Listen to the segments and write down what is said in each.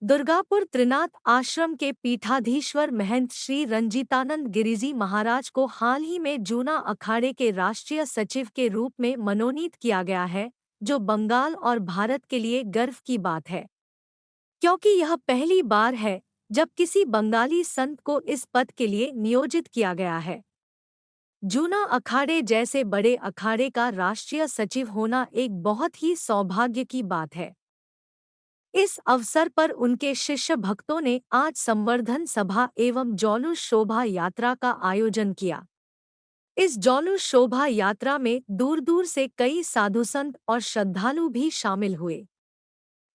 दुर्गापुर त्रिनाथ आश्रम के पीठाधीश्वर महंत श्री रंजीतानंद गिरिजी महाराज को हाल ही में जूना अखाड़े के राष्ट्रीय सचिव के रूप में मनोनीत किया गया है, जो बंगाल और भारत के लिए गर्व की बात है, क्योंकि यह पहली बार है जब किसी बंगाली संत को इस पद के लिए नियोजित किया गया है। जूना अखाड़े जैसे बड़े अखाड़े का राष्ट्रीय सचिव होना एक बहुत ही सौभाग्य की बात है। इस अवसर पर उनके शिष्य भक्तों ने आज संवर्धन सभा एवं जौलूस शोभा यात्रा का आयोजन किया। इस जौलूस शोभा यात्रा में दूर दूर से कई साधु संत और श्रद्धालु भी शामिल हुए।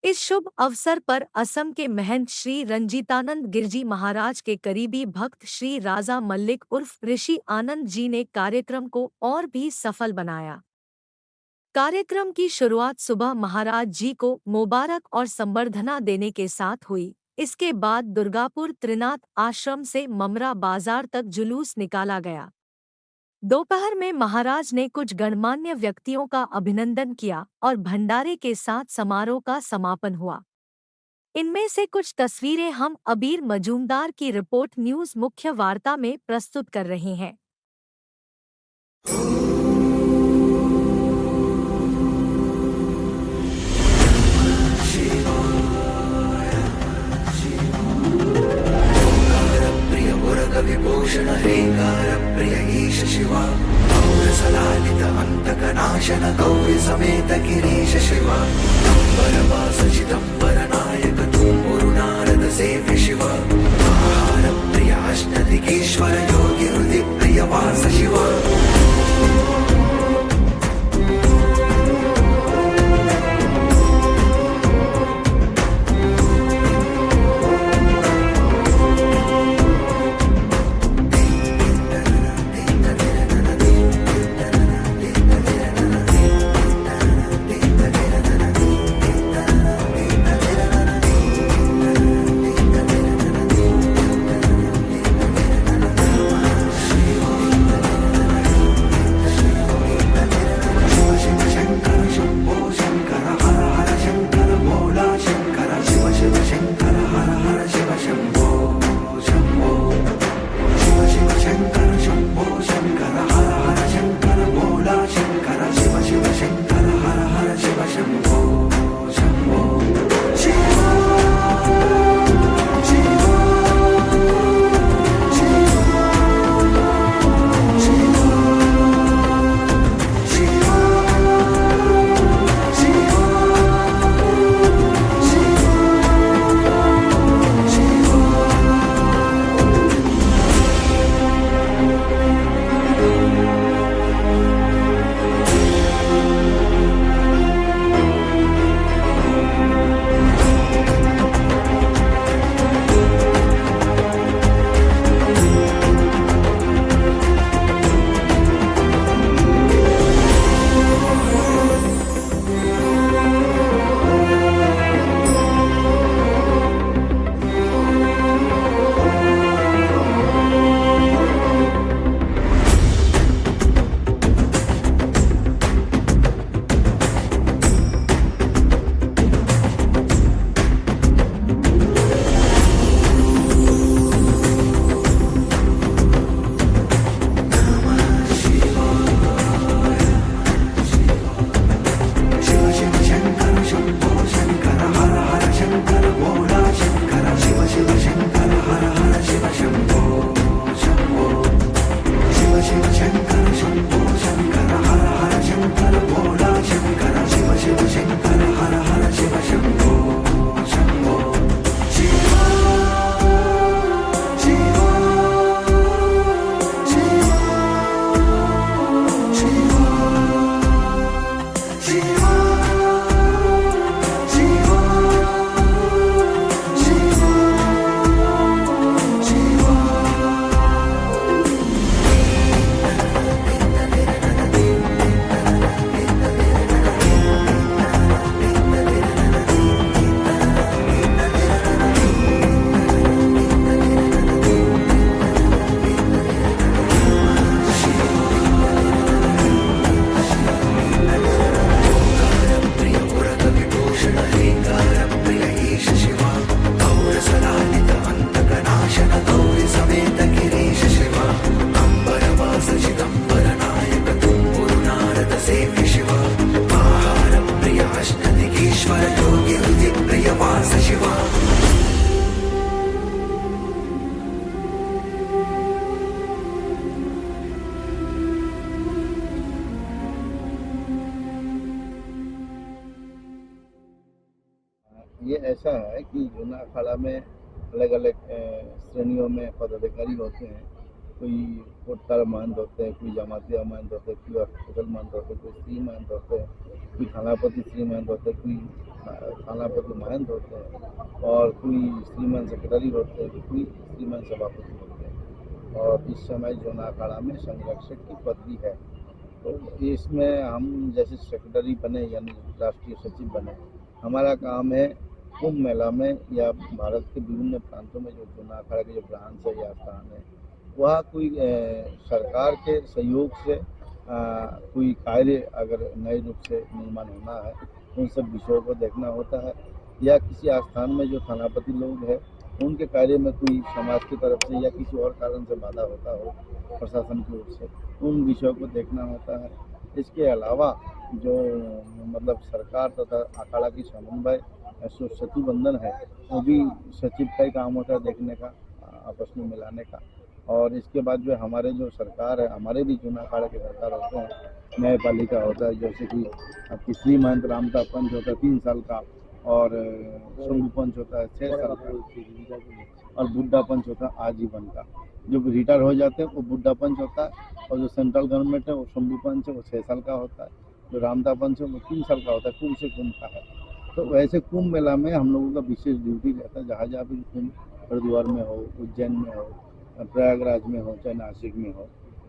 इस शुभ अवसर पर असम के महंत श्री रंजीतानंद गिरजी महाराज के करीबी भक्त श्री राजा मल्लिक उर्फ ऋषि आनंद जी ने कार्यक्रम को और भी सफल बनाया। कार्यक्रम की शुरुआत सुबह महाराज जी को मुबारक और संबर्धना देने के साथ हुई। इसके बाद दुर्गापुर त्रिनाथ आश्रम से ममरा बाजार तक जुलूस निकाला गया। दोपहर में महाराज ने कुछ गणमान्य व्यक्तियों का अभिनंदन किया और भंडारे के साथ समारोह का समापन हुआ। इनमें से कुछ तस्वीरें हम अबीर मजूमदार की रिपोर्ट न्यूज़ मुख्य वार्ता में प्रस्तुत कर रहे हैं। विभूषण ह्रीकार प्रिय ईश शिवा सलालित अंतकनाशन गौरी समेत गिरीश शिवा बरवास चिदंबर नायक तुम गुरु नारद सेव्य शिवा आहार प्रिय अष्टदिगेश्वर योगी हृदय प्रिय वास शिवा। ये ऐसा है कि जूना अखाड़ा में अलग अलग श्रेणियों में पदाधिकारी होते हैं। कोई कोटकार महंत होते हैं, कोई जमातिया महंत होते हैं, कोई हॉस्पिटल महंत होते हैं, कोई श्री महंत होते हैं, कोई थानापति श्री महंत होते हैं, कोई थानापति महंत होते हैं, और कोई श्रीमान सेक्रेटरी होते हैं, कोई श्रीमान सभापति होते हैं। और इस समय जूना अखाड़ा में संरक्षक की पदवी है। तो इसमें हम जैसे सेक्रेटरी बने यानी राष्ट्रीय सचिव बने, हमारा काम है कुंभ मेला में या भारत के विभिन्न प्रांतों में जो जूना अखाड़ा के जो ब्रांच है या स्थान है, वहाँ कोई सरकार के सहयोग से कोई कार्य अगर नए रूप से निर्माण होना है, उन सब विषयों को देखना होता है। या किसी स्थान में जो थानापति लोग हैं उनके कार्य में कोई समाज की तरफ से या किसी और कारण से बाधा होता हो प्रशासन की ओर से, उन विषयों को देखना होता है। इसके अलावा जो मतलब सरकार तथा अखाड़ा की समन्वय सचिव बंधन है, वो भी सचिव का ही काम होता है देखने का, आपस में मिलाने का। और इसके बाद जो हमारे जो सरकार है, हमारे भी जूना अखाड़ा के सरकार होते हैं, न्यायपालिका होता है, जैसे कि आपकी श्री महंत रामता पंच होता है 3 साल का, और शंभू पंच होता है 6 साल का, और बुड्ढा पंच होता है आजीवन का। जो रिटायर हो जाते हैं वो बुड्ढा पंच होता है, और जो सेंट्रल गवर्नमेंट है वो शंभू पंच है, वो 6 साल का होता है। जो रामता पंच है वो 3 साल का होता है, कुंभ से कुंभ का है। तो वैसे कुंभ मेला में हम लोगों का विशेष ड्यूटी रहता है, जहाँ जहाँ भी कुंभ हरिद्वार में हो, उज्जैन में हो, प्रयागराज में हो, चाहे नासिक में हो,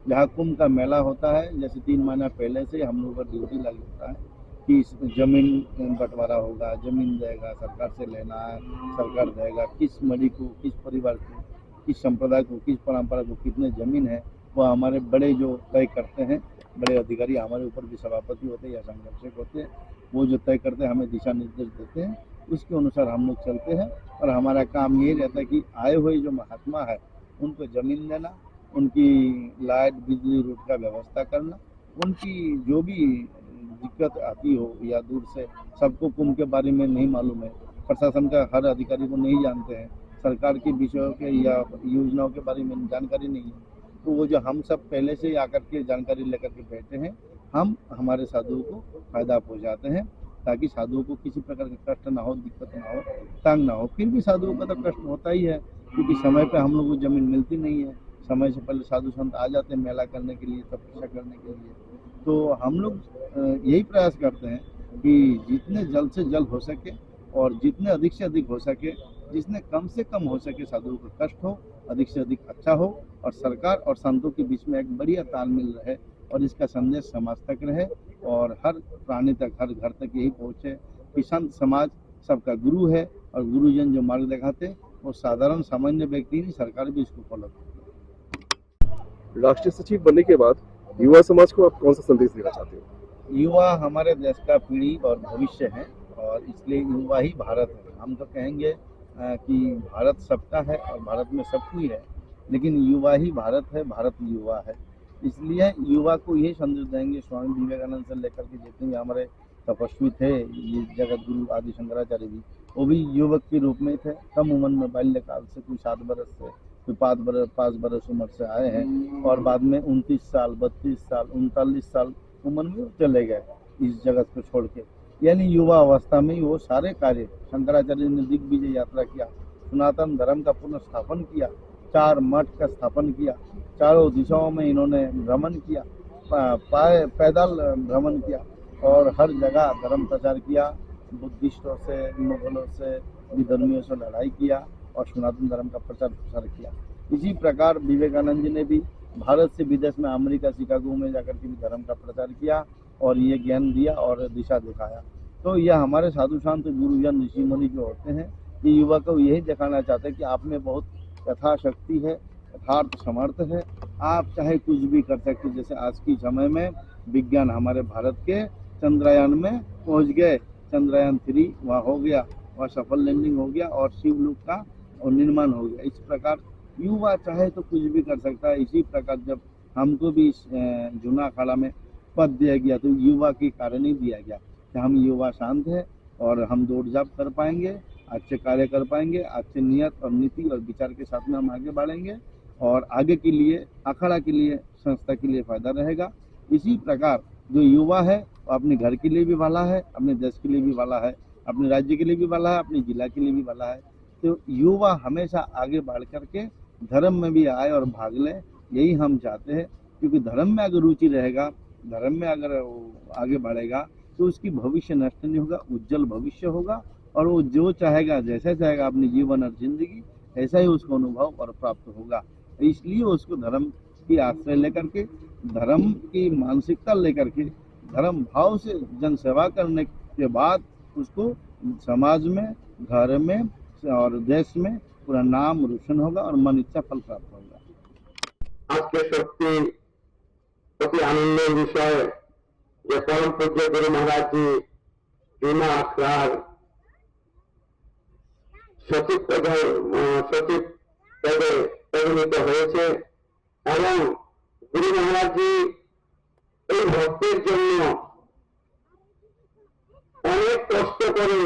जहाँ कुंभ का मेला होता है, जैसे 3 महीना पहले से हम लोगों का ड्यूटी लग होता है कि जमीन बंटवारा होगा, जमीन देगा, सरकार से लेना है, सरकार देगा, किस मड़ी को, किस परिवार को, किस संप्रदाय को, किस परंपरा को कितने जमीन है, वो हमारे बड़े जो तय करते हैं, बड़े अधिकारी हमारे ऊपर भी सभापति होते हैं या संरक्षक होते हैं, वो जो तय करते हैं हमें दिशा निर्देश देते हैं, उसके अनुसार हम लोग चलते हैं। और हमारा काम ये रहता है कि आए हुए जो महात्मा है उनको जमीन देना, उनकी लाइट बिजली रूट का व्यवस्था करना, उनकी जो भी दिक्कत आती हो या दूर से, सबको कुंभ के बारे में नहीं मालूम है, प्रशासन का हर अधिकारी को नहीं जानते हैं, सरकार के विषयों के या योजनाओं के बारे में जानकारी नहीं है, तो वो जो हम सब पहले से ही आकर के जानकारी लेकर के बैठे हैं, हम हमारे साधुओं को फायदा पहुँचाते हैं, ताकि साधुओं को किसी प्रकार का कष्ट ना हो, दिक्कत ना हो, तंग ना हो। फिर भी साधुओं का तो कष्ट होता ही है, क्योंकि समय पे हम लोग को जमीन मिलती नहीं है। समय से पहले साधु संत आ जाते हैं मेला करने के लिए, तपस्या करने के लिए। तो हम लोग यही प्रयास करते हैं कि जितने जल्द से जल्द हो सके और जितने अधिक से अधिक हो सके, जितने कम से कम हो सके साधुओं का कष्ट हो, अधिक से अधिक अच्छा हो, और सरकार और संतों के बीच में एक बढ़िया तालमेल रहे, और इसका संदेश समाज तक रहे और हर प्राणी तक, हर घर तक यही पहुँचे कि संत समाज सबका गुरु है, और गुरुजन जो मार्ग दिखाते वो साधारण सामान्य व्यक्ति नहीं, सरकार भी इसको फॉलो करती। राष्ट्रीय सचिव बनने के बाद युवा समाज को आप कौन सा संदेश देना चाहते हो? युवा हमारे देश का पीढ़ी और भविष्य है, और इसलिए युवा ही भारत है। हम तो कहेंगे कि भारत सबका है और भारत में सब कोई है, लेकिन युवा ही भारत है, भारत युवा है। इसलिए युवा को यही संदेश देंगे, स्वामी विवेकानंद से लेकर के जितने भी हमारे तपस्वी थे, ये जगत गुरु आदि शंकराचार्य भी, वो भी युवक के रूप में थे। कम उम्र में बाल्यकाल से, कोई 7 बरस से, कोई 5 बरस उम्र से आए हैं, और बाद में 29 साल, 32 साल, 39 साल उम्र में चले गए इस जगत को छोड़ के। यानी युवा अवस्था में ही वो सारे कार्य, शंकराचार्य ने दिग्विजय यात्रा किया, सनातन धर्म का पुनर्स्थापन किया, 4 मठ का स्थापन किया, चारों दिशाओं में इन्होंने भ्रमण किया, पैदल भ्रमण किया, और हर जगह धर्म प्रचार किया, बुद्धिस्टों से, मुगलों से, विधर्मियों से लड़ाई किया, और सनातन धर्म का प्रचार प्रसार किया। इसी प्रकार विवेकानंद जी ने भी भारत से विदेश में अमेरिका शिकागो में जाकर के भी धर्म का प्रचार किया, और ये ज्ञान दिया और दिशा दिखाया। तो यह हमारे साधु संत गुरुजन ऋषि मुनि जो होते हैं, ये युवा को यही दिखाना चाहते हैं कि आप में बहुत यथाशक्ति है, यथार्थ समर्थ है, आप चाहे कुछ भी कर सकते। जैसे आज की समय में विज्ञान हमारे भारत के चंद्रयान में पहुंच गए, चंद्रयान 3 वहाँ हो गया, वहाँ सफल लैंडिंग हो गया, और शिवलोक का निर्माण हो गया। इस प्रकार युवा चाहे तो कुछ भी कर सकता है। इसी प्रकार जब हमको भी इस जूना अखाड़ा में पद दिया गया, तो युवा के कारण ही दिया गया कि हम युवा शांत है और हम दौड़ झाप कर पाएंगे, अच्छे कार्य कर पाएंगे, अच्छे नियत और नीति और विचार के साथ में हम आगे बढ़ेंगे, और आगे के लिए, अखाड़ा के लिए, संस्था के लिए फायदा रहेगा। इसी प्रकार जो युवा है वो अपने घर के लिए भी भला है, अपने देश के लिए भी भला है, अपने राज्य के लिए भी भला है, अपने जिला के लिए भी भला है। तो युवा हमेशा आगे बढ़ करके धर्म में भी आए और भाग ले, यही हम चाहते हैं। क्योंकि धर्म में अगर रुचि रहेगा, धर्म में अगर वो आगे बढ़ेगा तो उसकी भविष्य नष्ट नहीं होगा, उज्जवल भविष्य होगा। और वो जो चाहेगा, जैसा चाहेगा अपनी जीवन और जिंदगी, ऐसा ही उसको अनुभव और प्राप्त होगा। इसलिए उसको धर्म की आश्रय लेकर के, धर्म की मानसिकता लेकर के, धर्म भाव से जन सेवा करने के बाद उसको समाज में, घर में और देश में पूरा नाम रोशन होगा और मन इच्छा फल प्राप्त होगा। आज के सत्य अति आनंद विषय যে পরম পূজ্য গুরু মহারাজজি জুনা আখড়ার সচিব পদে পরিণত হয়েছে এবং গুরু মহারাজজি এই ভক্তের জন্য অনেক কষ্ট করে,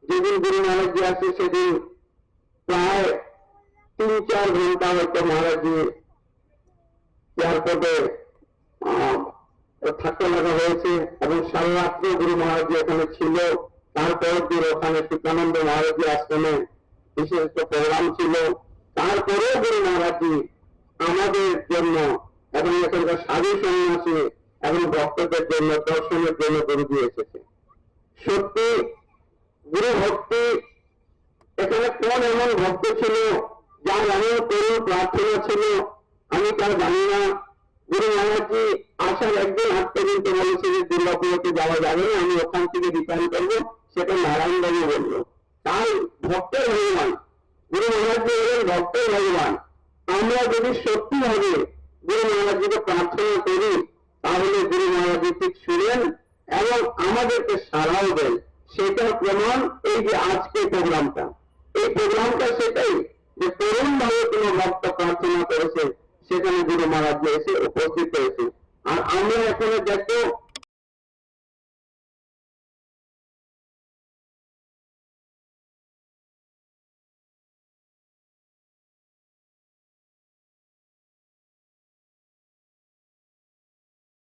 যেদিন গুরু মহারাজজি আসে সেদিন প্রায় 3-4 ঘন্টা হয়তো মহারাজজি এয়ারপোর্টে থাকতে লাগা হয়েছে এবং সারা রাত্রে গুরু মহারাজজি ওখানে ছিল। তারপরের দিন ওখানে সুখানন্দ মহারাজজি আশ্রমে বিশেষ প্রোগ্রাম ছিল। তারপরেও গুরু মহারাজজি আমাদের জন্য এবং এখানকার সাধু সন্ন্যাসী এবং ভক্তদের জন্য দর্শনের জন্য গুরুজি এসেছে। সত্যি গুরু ভক্তি, এখানে কোন এমন ভক্ত ছিল যার এমন করুণ প্রার্থনা ছিল আমি তার জানি না। গুরু মহারাজজি আসার একদিন আগ পর্যন্ত বলেছে যে দুর্গাপুরতে যাওয়া যাবে না, আমি ওখান থেকে রিটার্ন করবো, সেটা নারায়ণবাবু বললো। তাই ভক্তের ভগবান গুরু মহারাজজি হলেন, ভক্তের ভগবান। আমরা যদি সত্যি ভাবে গুরু মহারাজজিকে প্রার্থনা করি তাহলে গুরু মহারাজজি ঠিক শুনেন এবং আমাদেরকে সাড়াও দেন। সেটার প্রমাণ এই যে আজকে প্রোগ্রামটা, এই প্রোগ্রামটা সেটাই যে তরুণ ভাবে কোনো ভক্ত প্রার্থনা করেছে, সেখানে গুরু মহারাজ এসে উপস্থিত হয়েছে। আর আমরা এখানে দেখো